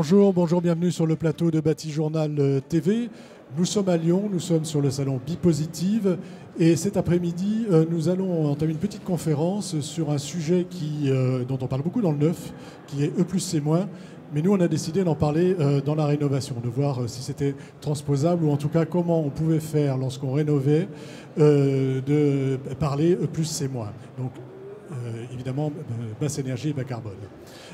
Bonjour, bonjour, bienvenue sur le plateau de Bâti Journal TV. Nous sommes à Lyon, nous sommes sur le salon Bipositive et cet après-midi, nous allons entamer une petite conférence sur un sujet dont on parle beaucoup dans le neuf, qui est E+C-. Mais nous, on a décidé d'en parler dans la rénovation, de voir si c'était transposable ou en tout cas comment on pouvait faire lorsqu'on rénovait, de parler E+C-. Donc, évidemment, basse énergie et bas carbone.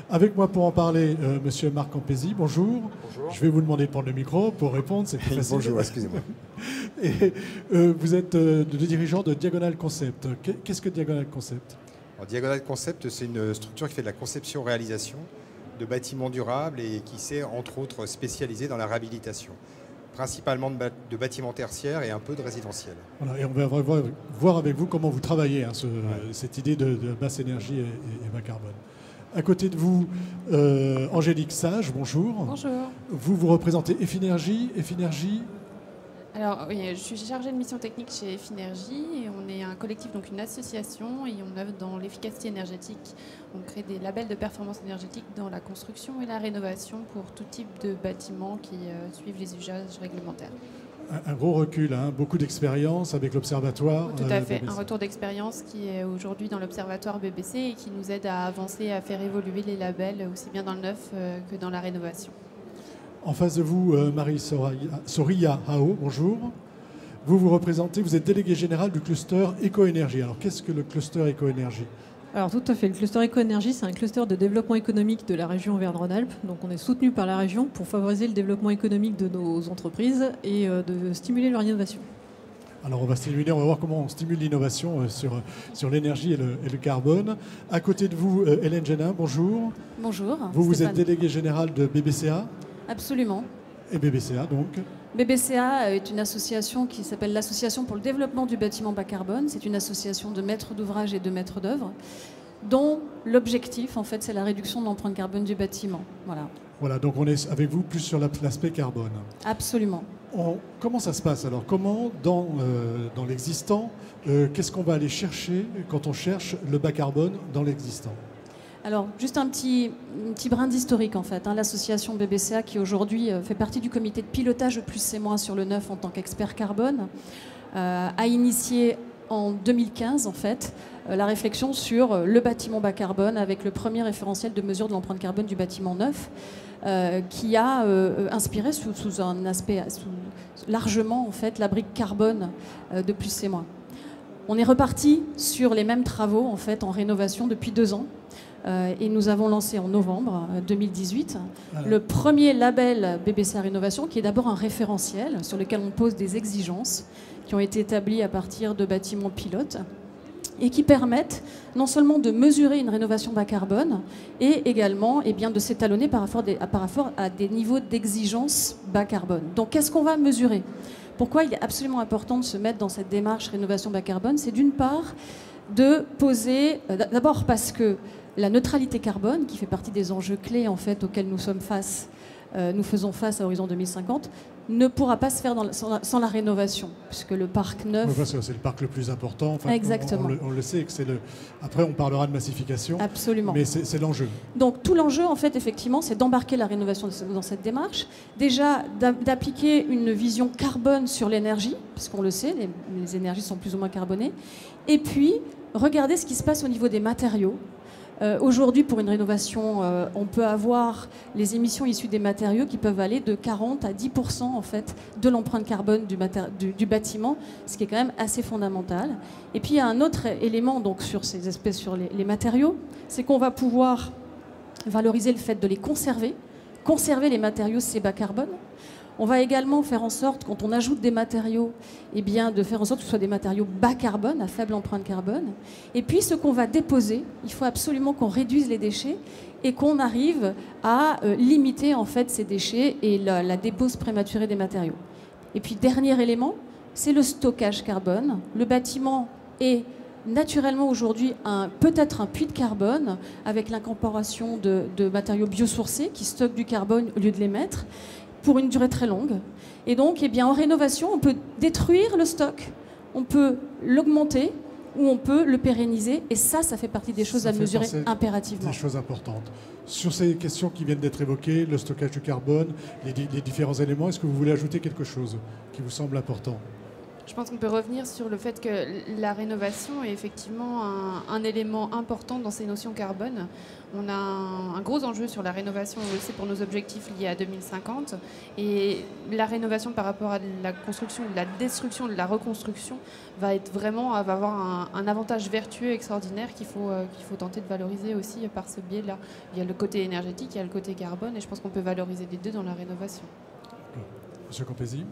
Avec moi pour en parler, monsieur Marc Campesi, bonjour. Bonjour. Je vais vous demander de prendre le micro pour répondre, c'est plus facile. Bonjour, excusez-moi. Et vous êtes le dirigeant de Diagonal Concept. Qu'est-ce que Diagonal Concept? Alors, Diagonal Concept, c'est une structure qui fait de la conception-réalisation de bâtiments durables et qui s'est, entre autres, spécialisée dans la réhabilitation, principalement de bâtiments tertiaires et un peu de résidentiel. Voilà, et on va voir avec vous comment vous travaillez cette idée de basse énergie et bas carbone. À côté de vous, Angélique Sage, bonjour. Bonjour. Vous représentez Effinergie. Alors, oui, je suis chargée de mission technique chez Effinergie et on est un collectif, donc une association, et on œuvre dans l'efficacité énergétique. On crée des labels de performance énergétique dans la construction et la rénovation pour tout type de bâtiments qui suivent les usages réglementaires. Un gros recul, beaucoup d'expérience avec l'Observatoire. Tout à fait, BBC. un retour d'expérience qui est aujourd'hui dans l'Observatoire BBC et qui nous aide à avancer, à faire évoluer les labels aussi bien dans le neuf que dans la rénovation. En face de vous, Marie Soria Hao, bonjour. Vous représentez, vous êtes délégué général du cluster Éco-Énergie. Alors qu'est-ce que le cluster Éco-Énergie ? Alors tout à fait, le cluster Éco-Énergie, c'est un cluster de développement économique de la région Auvergne-Rhône-Alpes. Donc on est soutenu par la région pour favoriser le développement économique de nos entreprises et de stimuler leur innovation. Alors on va voir comment on stimule l'innovation sur l'énergie et le carbone. À côté de vous, Hélène Génin, bonjour. Bonjour. Vous êtes délégué général de BBCA. Absolument. Et BBCA donc. BBCA est une association qui s'appelle l'Association pour le développement du bâtiment bas carbone. C'est une association de maîtres d'ouvrage et de maîtres d'œuvre dont l'objectif, en fait, c'est la réduction de l'empreinte carbone du bâtiment. Voilà, donc on est avec vous plus sur l'aspect carbone. Absolument. Comment ça se passe alors? Comment, dans l'existant, qu'est-ce qu'on va aller chercher quand on cherche le bas carbone dans l'existant? Alors, juste un petit brin d'historique, en fait. L'association BBCA, qui aujourd'hui fait partie du comité de pilotage E+C- sur le neuf en tant qu'expert carbone, a initié en 2015, en fait, la réflexion sur le bâtiment bas carbone avec le premier référentiel de mesure de l'empreinte carbone du bâtiment neuf, qui a inspiré sous un aspect largement, en fait, la brique carbone de E+C-. On est reparti sur les mêmes travaux, en fait, en rénovation depuis 2 ans. Et nous avons lancé en novembre 2018 le premier label BBCA Rénovation, qui est d'abord un référentiel sur lequel on pose des exigences qui ont été établies à partir de bâtiments pilotes et qui permettent non seulement de mesurer une rénovation bas carbone et également de s'étalonner par rapport à des niveaux d'exigence bas carbone. Donc qu'est-ce qu'on va mesurer? Pourquoi il est absolument important de se mettre dans cette démarche rénovation bas carbone? C'est d'une part de poser, d'abord parce que la neutralité carbone, qui fait partie des enjeux clés en fait, auxquels nous faisons face à horizon 2050, ne pourra pas se faire sans la rénovation, puisque le parc neuf... Oui, parce que c'est le parc le plus important. Enfin, exactement. On le sait, que c'est après on parlera de massification. Absolument. Mais c'est l'enjeu. Donc tout l'enjeu, en fait, effectivement, c'est d'embarquer la rénovation dans cette démarche. Déjà, d'appliquer une vision carbone sur l'énergie, puisqu'on le sait, les énergies sont plus ou moins carbonées. Et puis, regarder ce qui se passe au niveau des matériaux. Aujourd'hui, pour une rénovation, on peut avoir les émissions issues des matériaux qui peuvent aller de 40 à 10% en fait, de l'empreinte carbone du bâtiment, ce qui est quand même assez fondamental. Et puis il y a un autre élément donc, sur les matériaux, c'est qu'on va pouvoir valoriser le fait de les conserver. Conserver les matériaux, c'est bas carbone. On va également faire en sorte, quand on ajoute des matériaux, de faire en sorte que ce soit des matériaux bas carbone, à faible empreinte carbone. Et puis, ce qu'on va déposer, il faut absolument qu'on réduise les déchets et qu'on arrive à limiter en fait ces déchets et la dépose prématurée des matériaux. Et puis, dernier élément, c'est le stockage carbone. Le bâtiment est naturellement aujourd'hui peut-être un puits de carbone avec l'incorporation de matériaux biosourcés qui stockent du carbone au lieu de l'émettre, pour une durée très longue. Et donc, en rénovation, on peut détruire le stock, on peut l'augmenter où on peut le pérenniser. Et ça fait partie des choses à mesurer impérativement. Des choses importantes. Sur ces questions qui viennent d'être évoquées, le stockage du carbone, les différents éléments, est-ce que vous voulez ajouter quelque chose qui vous semble important ? Je pense qu'on peut revenir sur le fait que la rénovation est effectivement un élément important dans ces notions carbone. On a un gros enjeu sur la rénovation, on le sait, pour nos objectifs liés à 2050. Et la rénovation par rapport à la construction, de la destruction, de la reconstruction, va avoir un avantage vertueux extraordinaire qu'il faut tenter de valoriser aussi par ce biais-là. Il y a le côté énergétique, il y a le côté carbone, et je pense qu'on peut valoriser les deux dans la rénovation. Monsieur Campesi ?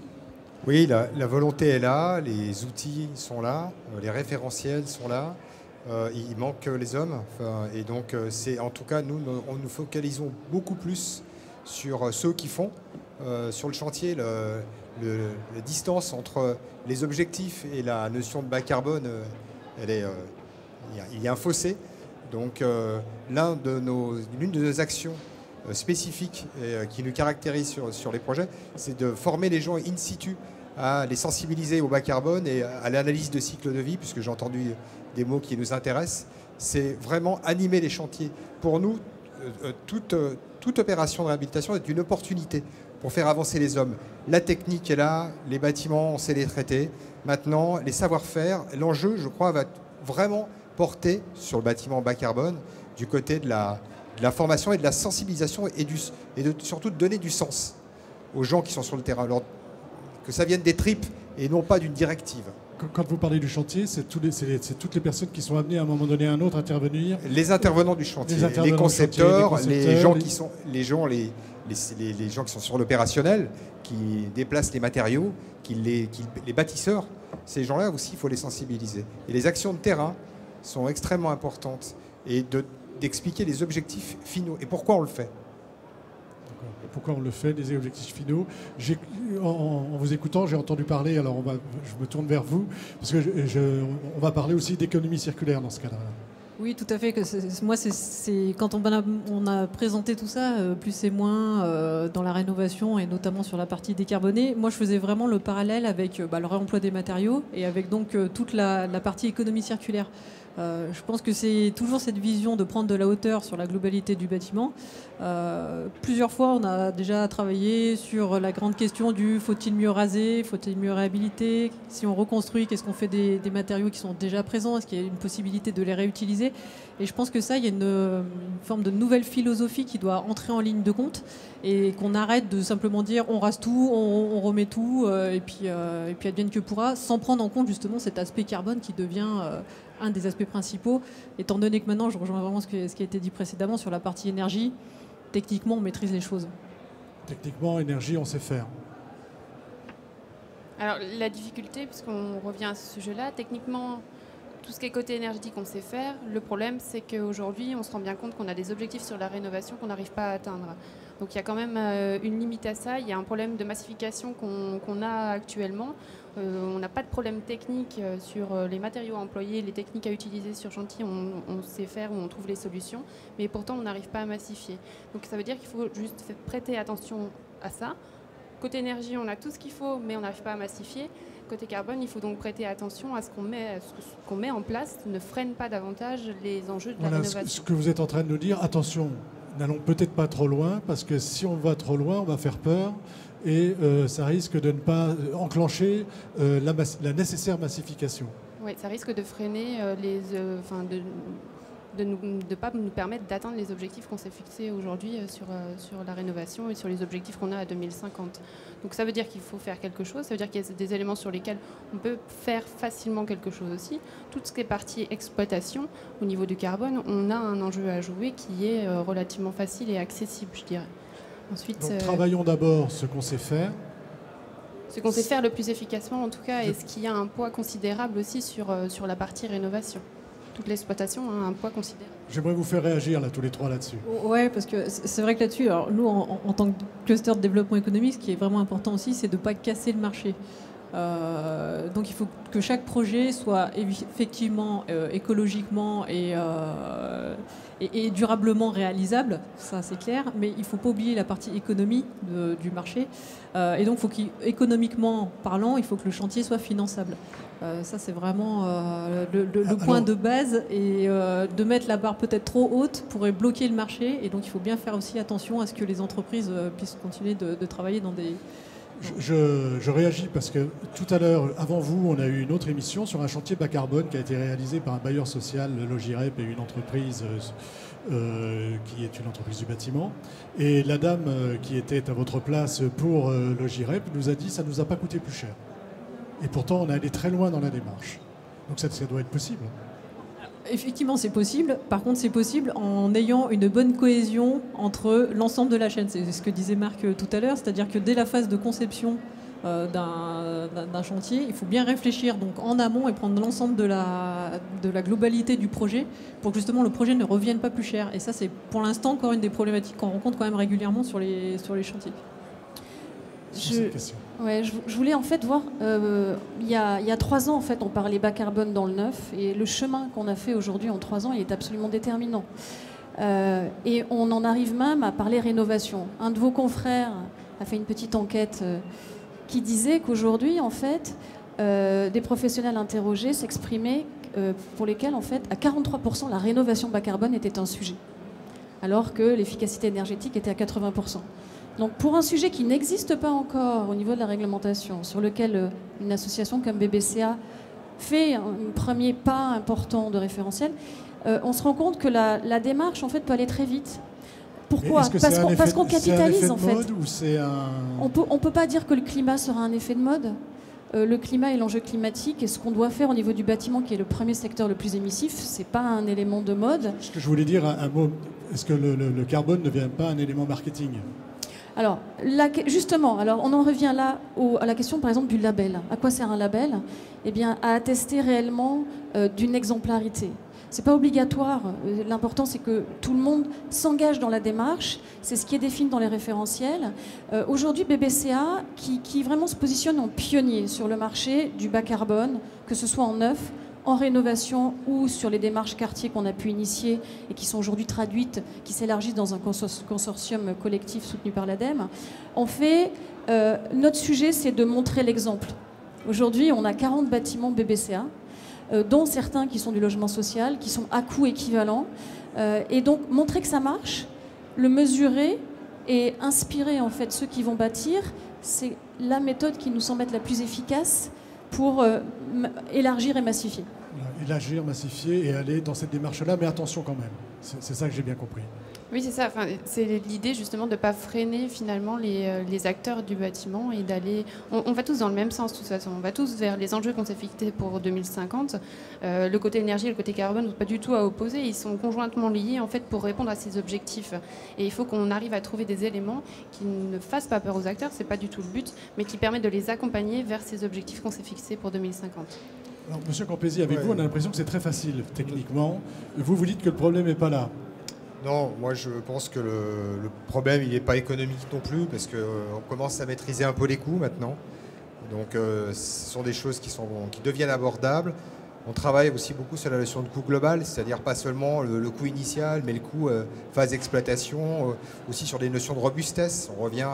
Oui, la volonté est là, les outils sont là, les référentiels sont là. Il manque les hommes. Et donc, en tout cas, nous focalisons beaucoup plus sur ceux qui font. Sur le chantier, la distance entre les objectifs et la notion de bas carbone, il y a un fossé. Donc, l'une de nos actions spécifiques qui nous caractérise sur les projets, c'est de former les gens in situ, à les sensibiliser au bas carbone et à l'analyse de cycle de vie, puisque j'ai entendu des mots qui nous intéressent. C'est vraiment animer les chantiers. Pour nous, toute opération de réhabilitation est une opportunité pour faire avancer les hommes. La technique est là, les bâtiments, on sait les traiter. Maintenant, les savoir-faire, l'enjeu, je crois, va vraiment porter sur le bâtiment bas carbone, du côté de la formation et de la sensibilisation et surtout de donner du sens aux gens qui sont sur le terrain. Alors, que ça vienne des tripes et non pas d'une directive. Quand vous parlez du chantier, c'est toutes les personnes qui sont amenées à un moment donné à un autre à intervenir. Les intervenants du chantier, les concepteurs, les gens qui sont sur l'opérationnel, qui déplacent les matériaux, les bâtisseurs. Ces gens-là aussi, il faut les sensibiliser. Et les actions de terrain sont extrêmement importantes et d'expliquer les objectifs finaux et pourquoi on le fait. Pourquoi on le fait, des objectifs finaux. En vous écoutant, j'ai entendu parler, alors je me tourne vers vous, parce que on va parler aussi d'économie circulaire dans ce cadre-là. Oui, tout à fait. Moi, c'est quand on a présenté tout ça, plus et moins dans la rénovation et notamment sur la partie décarbonée, moi, je faisais vraiment le parallèle avec le réemploi des matériaux et avec donc toute la partie économie circulaire. Je pense que c'est toujours cette vision de prendre de la hauteur sur la globalité du bâtiment. Plusieurs fois, on a déjà travaillé sur la grande question du faut-il mieux raser, faut-il mieux réhabiliter, si on reconstruit, qu'est-ce qu'on fait des matériaux qui sont déjà présents, est-ce qu'il y a une possibilité de les réutiliser. Et je pense que ça, il y a une forme de nouvelle philosophie qui doit entrer en ligne de compte et qu'on arrête de simplement dire on rase tout, on remet tout et puis advienne que pourra, sans prendre en compte justement cet aspect carbone qui devient un des aspects principaux, étant donné que maintenant, je rejoins vraiment ce qui a été dit précédemment sur la partie énergie, techniquement, on maîtrise les choses. Techniquement, énergie, on sait faire. Alors, la difficulté, puisqu'on revient à ce sujet-là, techniquement, tout ce qui est côté énergétique, on sait faire. Le problème, c'est qu'aujourd'hui, on se rend bien compte qu'on a des objectifs sur la rénovation qu'on n'arrive pas à atteindre. Donc, il y a quand même une limite à ça. Il y a un problème de massification qu'on a actuellement. On n'a pas de problème technique sur les matériaux employés, les techniques à utiliser sur chantier, on sait faire ou on trouve les solutions, mais pourtant on n'arrive pas à massifier. Donc ça veut dire qu'il faut juste prêter attention à ça. Côté énergie, on a tout ce qu'il faut, mais on n'arrive pas à massifier. Côté carbone, il faut donc prêter attention à ce qu'on met en place, ne freine pas davantage les enjeux de la rénovation. Ce que vous êtes en train de nous dire, attention, n'allons peut-être pas trop loin, parce que si on va trop loin, on va faire peur. Et ça risque de ne pas enclencher la nécessaire massification. Oui, ça risque de freiner de ne pas nous permettre d'atteindre les objectifs qu'on s'est fixés aujourd'hui sur la rénovation et sur les objectifs qu'on a à 2050. Donc ça veut dire qu'il faut faire quelque chose, ça veut dire qu'il y a des éléments sur lesquels on peut faire facilement quelque chose aussi. Tout ce qui est partie exploitation, au niveau du carbone, on a un enjeu à jouer qui est relativement facile et accessible, je dirais. Ensuite, donc travaillons d'abord ce qu'on sait faire. Ce qu'on sait faire le plus efficacement en tout cas, et ce qui a un poids considérable aussi sur la partie rénovation. Toute l'exploitation a un poids considérable. J'aimerais vous faire réagir là, tous les trois là-dessus. Ouais, parce que c'est vrai que là-dessus, alors nous en tant que cluster de développement économique, ce qui est vraiment important aussi, c'est de ne pas casser le marché. Donc il faut que chaque projet soit effectivement écologiquement et durablement réalisable, ça c'est clair, mais il ne faut pas oublier la partie économie du marché. Et donc économiquement parlant, il faut que le chantier soit finançable. Ça c'est vraiment le point de base, et de mettre la barre peut-être trop haute pourrait bloquer le marché, et donc il faut bien faire aussi attention à ce que les entreprises puissent continuer de travailler dans des... Je réagis parce que tout à l'heure, avant vous, on a eu une autre émission sur un chantier bas carbone qui a été réalisé par un bailleur social, Logirep, et une entreprise qui est une entreprise du bâtiment. Et la dame qui était à votre place pour Logirep nous a dit que ça ne nous a pas coûté plus cher. Et pourtant, on est allé très loin dans la démarche. Donc ça doit être possible. Effectivement, c'est possible. Par contre, c'est possible en ayant une bonne cohésion entre l'ensemble de la chaîne. C'est ce que disait Marc tout à l'heure, c'est-à-dire que dès la phase de conception d'un chantier, il faut bien réfléchir donc en amont et prendre l'ensemble de la globalité du projet pour que justement le projet ne revienne pas plus cher. Et ça, c'est pour l'instant encore une des problématiques qu'on rencontre quand même régulièrement sur les chantiers. Je voulais en fait voir, il y a 3 ans en fait on parlait bas carbone dans le neuf, et le chemin qu'on a fait aujourd'hui en 3 ans il est absolument déterminant. Et on en arrive même à parler rénovation. Un de vos confrères a fait une petite enquête qui disait qu'aujourd'hui en fait des professionnels interrogés s'exprimaient pour lesquels en fait à 43% la rénovation bas carbone était un sujet, alors que l'efficacité énergétique était à 80%. Donc pour un sujet qui n'existe pas encore au niveau de la réglementation, sur lequel une association comme BBCA fait un premier pas important de référentiel, on se rend compte que la démarche en fait peut aller très vite. Pourquoi ? Parce qu'on capitalise en fait. On peut pas dire que le climat sera un effet de mode. Le climat et l'enjeu climatique et ce qu'on doit faire au niveau du bâtiment, qui est le premier secteur le plus émissif, c'est pas un élément de mode. Ce que je voulais dire, un mot, est-ce que le carbone ne devient pas un élément marketing ? Alors, justement, on en revient là à la question, par exemple, du label. À quoi sert un label ? Eh bien, à attester réellement d'une exemplarité. C'est pas obligatoire. L'important, c'est que tout le monde s'engage dans la démarche. C'est ce qui est défini dans les référentiels. Aujourd'hui, BBCA, qui vraiment se positionne en pionnier sur le marché du bas carbone, que ce soit en neuf, en rénovation ou sur les démarches quartiers qu'on a pu initier et qui sont aujourd'hui traduites, qui s'élargissent dans un consortium collectif soutenu par l'ADEME. Notre sujet, c'est de montrer l'exemple. Aujourd'hui, on a 40 bâtiments BBCA, dont certains qui sont du logement social, qui sont à coût équivalent. Et donc, montrer que ça marche, le mesurer et inspirer en fait ceux qui vont bâtir, c'est la méthode qui nous semble être la plus efficace pour élargir et massifier. Élargir, massifier et aller dans cette démarche-là, mais attention quand même. C'est ça que j'ai bien compris. Oui, c'est ça. Enfin, c'est l'idée justement de ne pas freiner finalement les acteurs du bâtiment et d'aller... On va tous dans le même sens de toute façon. On va tous vers les enjeux qu'on s'est fixés pour 2050. Le côté énergie et le côté carbone ne sont pas du tout à opposer. Ils sont conjointement liés en fait pour répondre à ces objectifs. Et il faut qu'on arrive à trouver des éléments qui ne fassent pas peur aux acteurs, c'est pas du tout le but, mais qui permettent de les accompagner vers ces objectifs qu'on s'est fixés pour 2050. Alors, Monsieur Campesi, avec vous, on a l'impression que c'est très facile techniquement. Vous dites que le problème n'est pas là. Non, moi je pense que le problème il n'est pas économique non plus, parce qu'on commence à maîtriser un peu les coûts maintenant. Donc ce sont des choses qui deviennent abordables. On travaille aussi beaucoup sur la notion de coût global, c'est-à-dire pas seulement le coût initial, mais le coût phase d'exploitation, aussi sur des notions de robustesse. On revient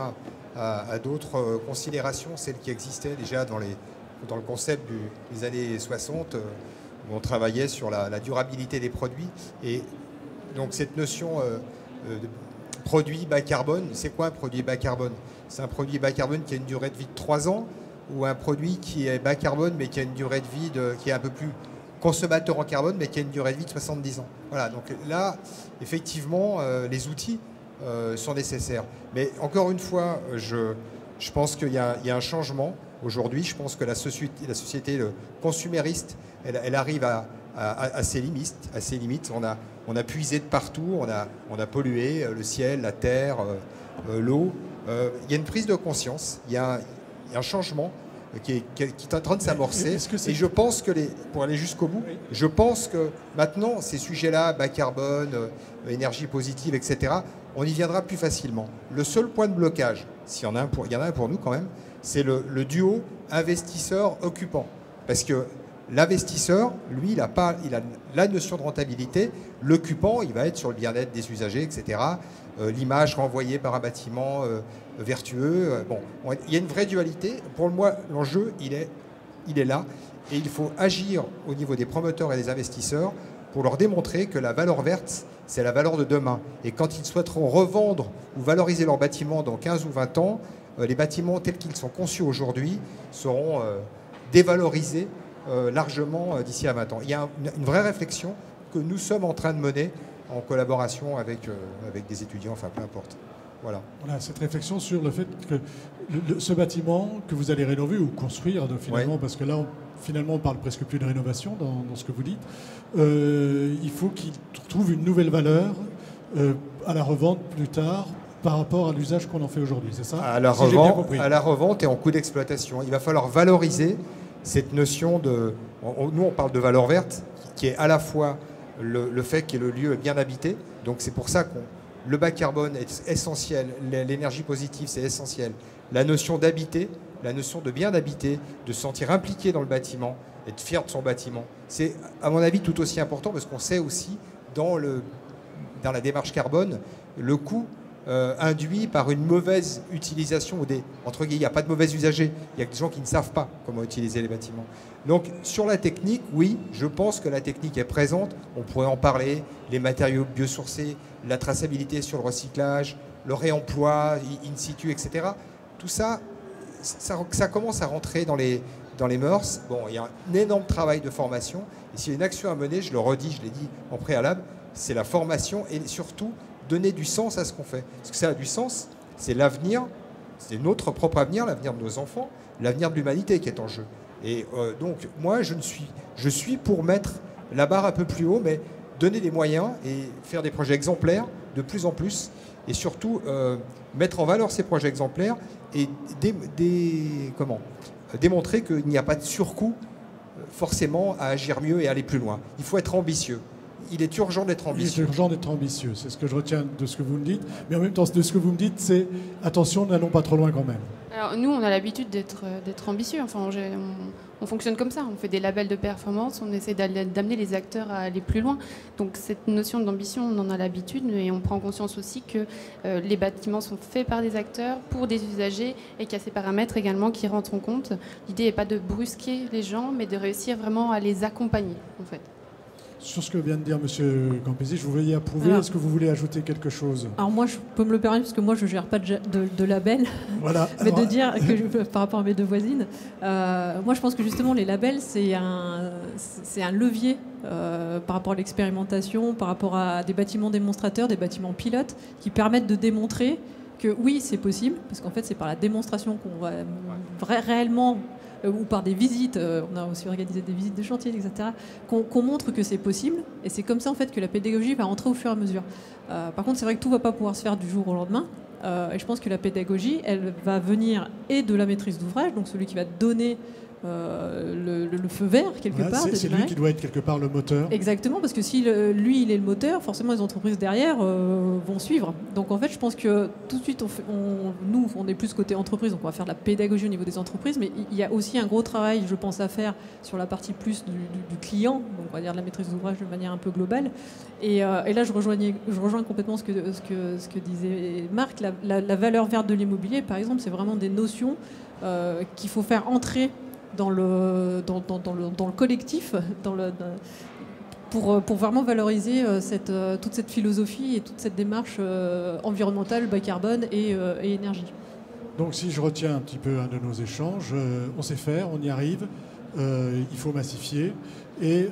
à d'autres considérations, celles qui existaient déjà dans le concept des années 60, où on travaillait sur la durabilité des produits. Et donc cette notion de produit bas carbone, c'est quoi un produit bas carbone ? C'est un produit bas carbone qui a une durée de vie de 3 ans, ou un produit qui est bas carbone mais qui a une durée de vie qui est un peu plus consommateur en carbone mais qui a une durée de vie de 70 ans. Voilà, donc là, effectivement, les outils sont nécessaires. Mais encore une fois, je pense qu'il y a un changement aujourd'hui. Je pense que la société consumériste, elle arrive à ses limites. On a puisé de partout, on a pollué le ciel, la terre, l'eau. Il y a une prise de conscience, il y a un changement qui est en train de s'amorcer. Et je pense que, pour aller jusqu'au bout, je pense que maintenant, ces sujets-là, bas carbone, énergie positive, etc., on y viendra plus facilement. Le seul point de blocage, s'il y en a il y en a un pour nous quand même, c'est le duo investisseur-occupant. Parce que l'investisseur, lui, il a la notion de rentabilité. L'occupant, il va être sur le bien-être des usagers, etc. L'image renvoyée par un bâtiment vertueux. Il y a une vraie dualité. Pour moi, l'enjeu, il est là. Et il faut agir au niveau des promoteurs et des investisseurs pour leur démontrer que la valeur verte, c'est la valeur de demain. Et quand ils souhaiteront revendre ou valoriser leurs bâtiments dans 15 ou 20 ans, les bâtiments tels qu'ils sont conçus aujourd'hui seront dévalorisés largement d'ici à 20 ans. Il y a une vraie réflexion que nous sommes en train de mener en collaboration avec des étudiants, enfin peu importe. Voilà, cette réflexion sur le fait que ce bâtiment que vous allez rénover ou construire finalement, parce que là, finalement, on parle presque plus de rénovation dans ce que vous dites, il faut qu'il trouve une nouvelle valeur à la revente plus tard par rapport à l'usage qu'on en fait aujourd'hui, c'est ça? À la revente et en coût d'exploitation. Il va falloir valoriser cette notion de... Nous, on parle de valeur verte, qui est à la fois le fait que le lieu est bien habité. Donc c'est pour ça que le bas carbone est essentiel, l'énergie positive, c'est essentiel. La notion d'habiter, la notion de bien habiter, de se sentir impliqué dans le bâtiment, être fier de son bâtiment, c'est à mon avis tout aussi important parce qu'on sait aussi dans la démarche carbone le coût induit par une mauvaise utilisation ou entre guillemets, il n'y a pas de mauvais usagers, il y a des gens qui ne savent pas comment utiliser les bâtiments. Donc sur la technique, oui, je pense que la technique est présente, on pourrait en parler, les matériaux biosourcés, la traçabilité sur le recyclage, le réemploi in situ, etc. Tout ça, ça commence à rentrer dans les mœurs. Bon, il y a un énorme travail de formation, et s'il y a une action à mener, je le redis, je l'ai dit en préalable, c'est la formation et surtout donner du sens à ce qu'on fait. Parce que ça a du sens, c'est l'avenir, c'est notre propre avenir, l'avenir de nos enfants, l'avenir de l'humanité qui est en jeu. Et donc, moi, je suis pour mettre la barre un peu plus haut, mais donner des moyens et faire des projets exemplaires de plus en plus, et surtout mettre en valeur ces projets exemplaires et démontrer qu'il n'y a pas de surcoût forcément à agir mieux et aller plus loin. Il faut être ambitieux. Il est urgent d'être ambitieux. Il est urgent d'être ambitieux, c'est ce que je retiens de ce que vous me dites. Mais en même temps, de ce que vous me dites, c'est attention, n'allons pas trop loin quand même. Alors nous, on a l'habitude d'être ambitieux. Enfin, on fonctionne comme ça. On fait des labels de performance, on essaie d'amener les acteurs à aller plus loin. Donc cette notion d'ambition, on en a l'habitude, mais on prend conscience aussi que les bâtiments sont faits par des acteurs, pour des usagers, et qu'il y a ces paramètres également qui rentrent en compte. L'idée n'est pas de brusquer les gens, mais de réussir vraiment à les accompagner, en fait. Sur ce que vient de dire M. Campesi, je vous voyais approuver. Est-ce que vous voulez ajouter quelque chose? Alors moi, je peux me le permettre parce que moi, je ne gère pas de label. Voilà. Mais de dire que par rapport à mes deux voisines, moi, je pense que justement, les labels, c'est un levier par rapport à l'expérimentation, par rapport à des bâtiments démonstrateurs, des bâtiments pilotes, qui permettent de démontrer que oui, c'est possible, parce qu'en fait, c'est par la démonstration qu'on va réellement... ou par des visites, on a aussi organisé des visites de chantier, etc., qu'on montre que c'est possible. Et c'est comme ça en fait que la pédagogie va rentrer au fur et à mesure. Par contre, c'est vrai que tout ne va pas pouvoir se faire du jour au lendemain. Et je pense que la pédagogie, elle va venir et de la maîtrise d'ouvrage, donc celui qui va donner le feu vert quelque part. C'est lui qui doit être quelque part le moteur. Exactement, parce que si lui il est le moteur, forcément les entreprises derrière vont suivre. Donc en fait, je pense que tout de suite, nous on est plus côté entreprise, donc on va faire de la pédagogie au niveau des entreprises, mais il y a aussi un gros travail, je pense, à faire sur la partie plus du client, donc on va dire de la maîtrise d'ouvrage de manière un peu globale. Et là, je rejoins complètement ce que disait Marc. La valeur verte de l'immobilier, par exemple, c'est vraiment des notions qu'il faut faire entrer dans le collectif, pour vraiment valoriser toute cette philosophie et toute cette démarche environnementale, bas carbone et énergie. Donc si je retiens un petit peu un de nos échanges, on sait faire, on y arrive, il faut massifier et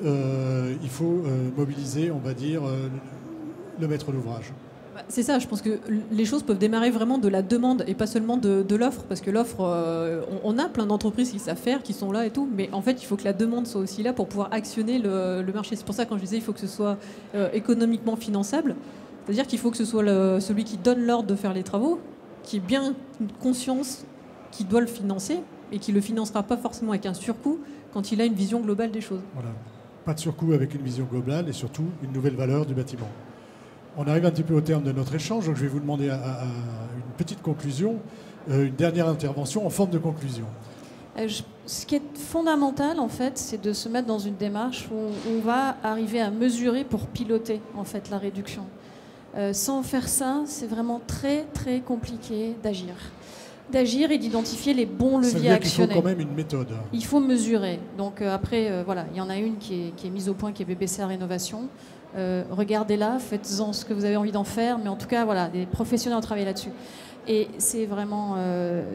il faut mobiliser, on va dire, le maître d'ouvrage. C'est ça, je pense que les choses peuvent démarrer vraiment de la demande et pas seulement de l'offre, parce que l'offre, on a plein d'entreprises qui savent faire, qui sont là et tout, mais en fait il faut que la demande soit aussi là pour pouvoir actionner le marché. C'est pour ça quand je disais il faut que ce soit économiquement finançable, c'est-à-dire qu'il faut que ce soit celui qui donne l'ordre de faire les travaux, qui ait bien conscience qu'il doit le financer et qui ne le financera pas forcément avec un surcoût quand il a une vision globale des choses. Voilà, pas de surcoût avec une vision globale et surtout une nouvelle valeur du bâtiment. On arrive un petit peu au terme de notre échange, donc je vais vous demander une petite conclusion, une dernière intervention en forme de conclusion. Ce qui est fondamental, en fait, c'est de se mettre dans une démarche où on va arriver à mesurer pour piloter, en fait, la réduction. Sans faire ça, c'est vraiment très, très compliqué d'agir. D'agir et d'identifier les bons leviers actionnés. Il faut quand même une méthode. Il faut mesurer. Donc après, voilà, il y en a une qui est mise au point, qui est BBCA Rénovation. Regardez-la, faites-en ce que vous avez envie d'en faire, mais en tout cas, voilà, des professionnels ont travaillé là-dessus. Et c'est vraiment,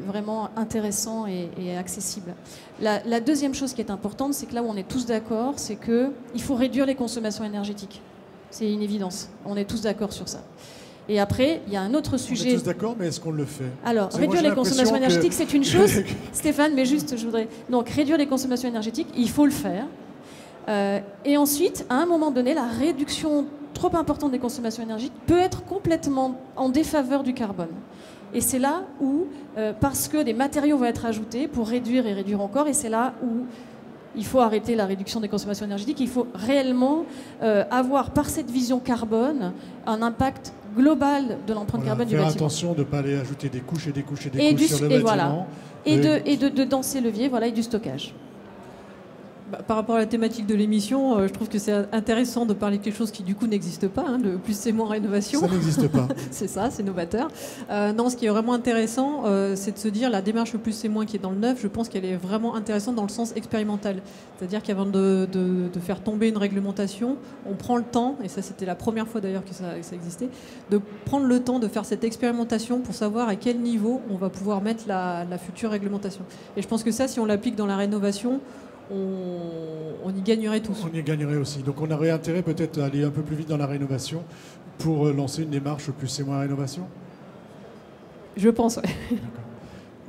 vraiment intéressant et accessible. La deuxième chose qui est importante, c'est que là où on est tous d'accord, c'est qu'il faut réduire les consommations énergétiques. C'est une évidence. On est tous d'accord sur ça. Et après, il y a un autre sujet... On est tous d'accord, mais est-ce qu'on le fait? Alors, réduire les consommations énergétiques, c'est une chose. Stéphane, mais juste, je voudrais... Donc, réduire les consommations énergétiques, il faut le faire. Et ensuite, à un moment donné, la réduction trop importante des consommations énergétiques peut être complètement en défaveur du carbone. Et c'est là où, parce que des matériaux vont être ajoutés pour réduire et réduire encore, et c'est là où il faut arrêter la réduction des consommations énergétiques. Il faut réellement avoir, par cette vision carbone, un impact global de l'empreinte carbone du bâtiment. Faire attention de ne pas aller ajouter des couches et des couches et des couches sur le bâtiment. Voilà. Et de dans ces leviers, voilà, et du stockage. Par rapport à la thématique de l'émission, je trouve que c'est intéressant de parler de quelque chose qui du coup n'existe pas, hein, le plus c'est moins rénovation. Ça n'existe pas. C'est ça, c'est novateur. Non, ce qui est vraiment intéressant, c'est de se dire la démarche plus c'est moins qui est dans le neuf, je pense qu'elle est vraiment intéressante dans le sens expérimental. C'est-à-dire qu'avant de faire tomber une réglementation, on prend le temps, et ça c'était la première fois d'ailleurs que ça existait, de prendre le temps de faire cette expérimentation pour savoir à quel niveau on va pouvoir mettre la future réglementation. Et je pense que ça, si on l'applique dans la rénovation, on y gagnerait tous. On y gagnerait aussi. Donc on aurait intérêt peut-être à aller un peu plus vite dans la rénovation pour lancer une démarche plus c'est moins rénovation. Je pense, oui.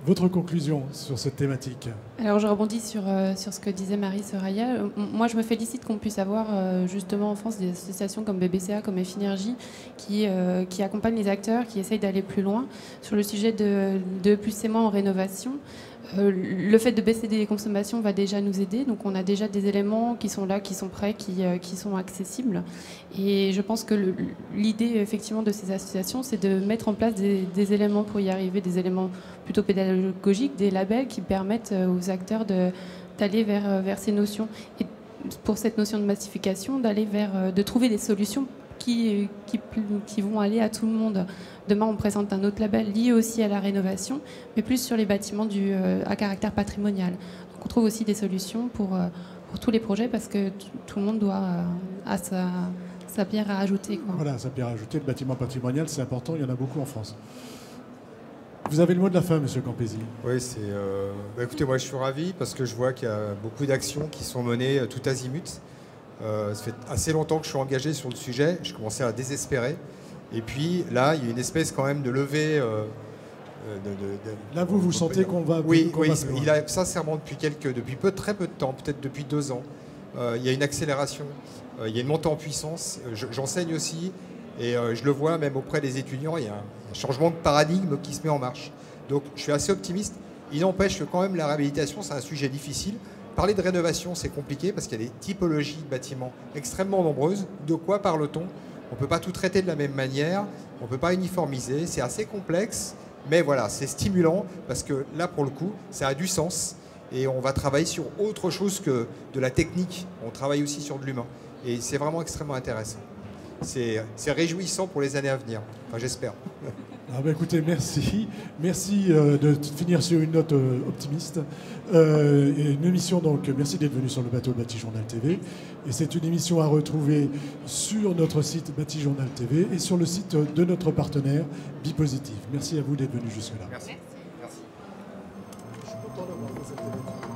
Votre conclusion sur cette thématique? Alors je rebondis sur ce que disait Marie Soraya. Moi je me félicite qu'on puisse avoir justement en France des associations comme BBCA, comme Finergie qui accompagnent les acteurs, qui essayent d'aller plus loin sur le sujet de plus c'est moins en rénovation. Le fait de baisser les consommations va déjà nous aider, donc on a déjà des éléments qui sont là, qui sont prêts, qui sont accessibles. Et je pense que l'idée effectivement de ces associations, c'est de mettre en place des éléments pour y arriver, des éléments plutôt pédagogiques, des labels qui permettent aux acteurs d'aller vers ces notions. Et pour cette notion de massification, de trouver des solutions qui vont aller à tout le monde. Demain, on présente un autre label lié aussi à la rénovation, mais plus sur les bâtiments à caractère patrimonial. Donc, on trouve aussi des solutions pour tous les projets parce que tout le monde doit à sa pierre à ajouter, quoi. Voilà, sa pierre à ajouter. Le bâtiment patrimonial, c'est important, il y en a beaucoup en France. Vous avez le mot de la fin, Monsieur Campesi. Oui, écoutez, moi je suis ravi parce que je vois qu'il y a beaucoup d'actions qui sont menées tout azimut. Ça fait assez longtemps que je suis engagé sur le sujet, je commençais à désespérer. Et puis là, il y a une espèce quand même de levée. Là, vous sentez qu'on va. Oui, il a sincèrement depuis très peu de temps, peut-être depuis 2 ans, il y a une accélération, il y a une montée en puissance. J'enseigne aussi et je le vois même auprès des étudiants, il y a un changement de paradigme qui se met en marche. Donc je suis assez optimiste. Il n'empêche que quand même la réhabilitation, c'est un sujet difficile. Parler de rénovation, c'est compliqué parce qu'il y a des typologies de bâtiments extrêmement nombreuses. De quoi parle-t-on ? On ne peut pas tout traiter de la même manière, on ne peut pas uniformiser, c'est assez complexe, mais voilà, c'est stimulant parce que là, pour le coup, ça a du sens et on va travailler sur autre chose que de la technique, on travaille aussi sur de l'humain et c'est vraiment extrêmement intéressant. C'est réjouissant pour les années à venir, enfin j'espère. Ah bah écoutez, merci. Merci de finir sur une note optimiste. Et une émission, donc, merci d'être venu sur le bateau de Bâti-Journal TV. Et c'est une émission à retrouver sur notre site Bâti-Journal TV et sur le site de notre partenaire Bipositive. Merci à vous d'être venu jusque-là. Merci. Je suis content d'avoir fait cette émission.